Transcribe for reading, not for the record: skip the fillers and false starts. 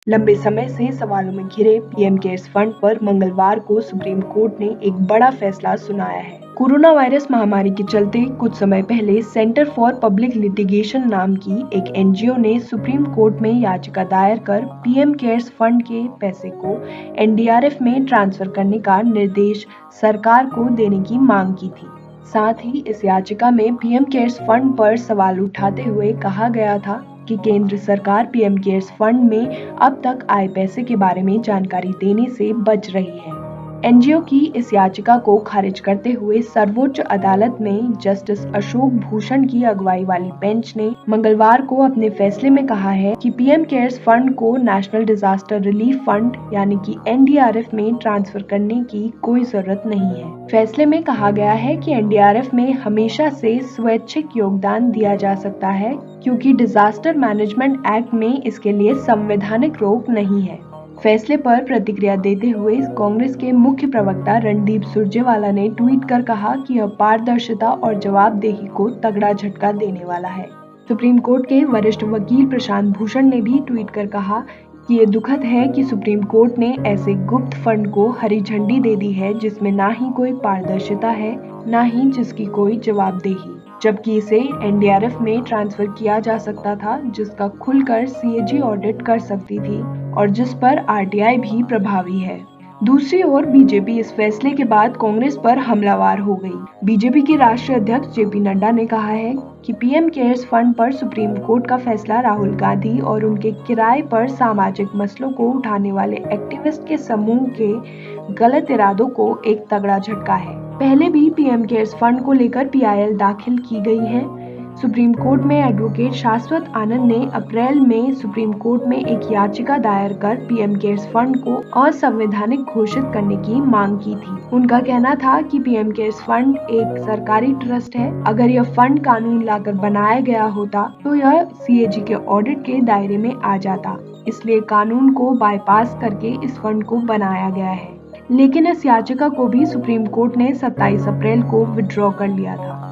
लंबे समय से सवालों में घिरे पीएम केयर्स फंड पर मंगलवार को सुप्रीम कोर्ट ने एक बड़ा फैसला सुनाया है। कोरोना वायरस महामारी के चलते कुछ समय पहले सेंटर फॉर पब्लिक लिटिगेशन नाम की एक एनजीओ ने सुप्रीम कोर्ट में याचिका दायर कर पीएम केयर्स फंड के पैसे को एनडीआरएफ में ट्रांसफर करने का निर्देश सरकार को देने की मांग की थी। साथ ही इस याचिका में पीएम केयर्स फंड पर सवाल उठाते हुए कहा गया था कि केंद्र सरकार पीएम केयर्स फंड में अब तक आए पैसे के बारे में जानकारी देने से बच रही है। एनजीओ की इस याचिका को खारिज करते हुए सर्वोच्च अदालत में जस्टिस अशोक भूषण की अगुवाई वाली बेंच ने मंगलवार को अपने फैसले में कहा है कि पीएम केयर्स फंड को नेशनल डिजास्टर रिलीफ फंड यानी कि एनडीआरएफ में ट्रांसफर करने की कोई जरूरत नहीं है। फैसले में कहा गया है कि एनडीआरएफ में हमेशा से स्वैच्छिक योगदान दिया जा सकता है क्योंकि डिजास्टर मैनेजमेंट एक्ट में इसके लिए संवैधानिक रोक नहीं है। फैसले पर प्रतिक्रिया देते हुए कांग्रेस के मुख्य प्रवक्ता रणदीप सुरजेवाला ने ट्वीट कर कहा कि यह पारदर्शिता और जवाबदेही को तगड़ा झटका देने वाला है। सुप्रीम कोर्ट के वरिष्ठ वकील प्रशांत भूषण ने भी ट्वीट कर कहा कि ये दुखद है कि सुप्रीम कोर्ट ने ऐसे गुप्त फंड को हरी झंडी दे दी है जिसमें ना ही कोई पारदर्शिता है, ना ही जिसकी कोई जवाबदेही, जबकि इसे एनडीआरएफ में ट्रांसफर किया जा सकता था जिसका खुलकर सीएजी ऑडिट कर सकती थी और जिस पर आरटीआई भी प्रभावी है। दूसरी ओर बीजेपी इस फैसले के बाद कांग्रेस पर हमलावर हो गई। बीजेपी के राष्ट्रीय अध्यक्ष जेपी नड्डा ने कहा है कि पीएम केयर्स फंड पर सुप्रीम कोर्ट का फैसला राहुल गांधी और उनके किराए पर सामाजिक मसलों को उठाने वाले एक्टिविस्ट के समूह के गलत इरादों को एक तगड़ा झटका है। पहले भी पीएम केयर्स फंड को लेकर पीआईएल दाखिल की गई है। सुप्रीम कोर्ट में एडवोकेट शाश्वत आनंद ने अप्रैल में सुप्रीम कोर्ट में एक याचिका दायर कर पीएम केयर्स फंड को असंवैधानिक घोषित करने की मांग की थी। उनका कहना था कि पीएम केयर्स फंड एक सरकारी ट्रस्ट है। अगर यह फंड कानून लाकर बनाया गया होता तो यह सीएजी के ऑडिट के दायरे में आ जाता, इसलिए कानून को बाईपास करके इस फंड को बनाया गया है। लेकिन इस याचिका को भी सुप्रीम कोर्ट ने 27 अप्रैल को विड्रॉ कर लिया था।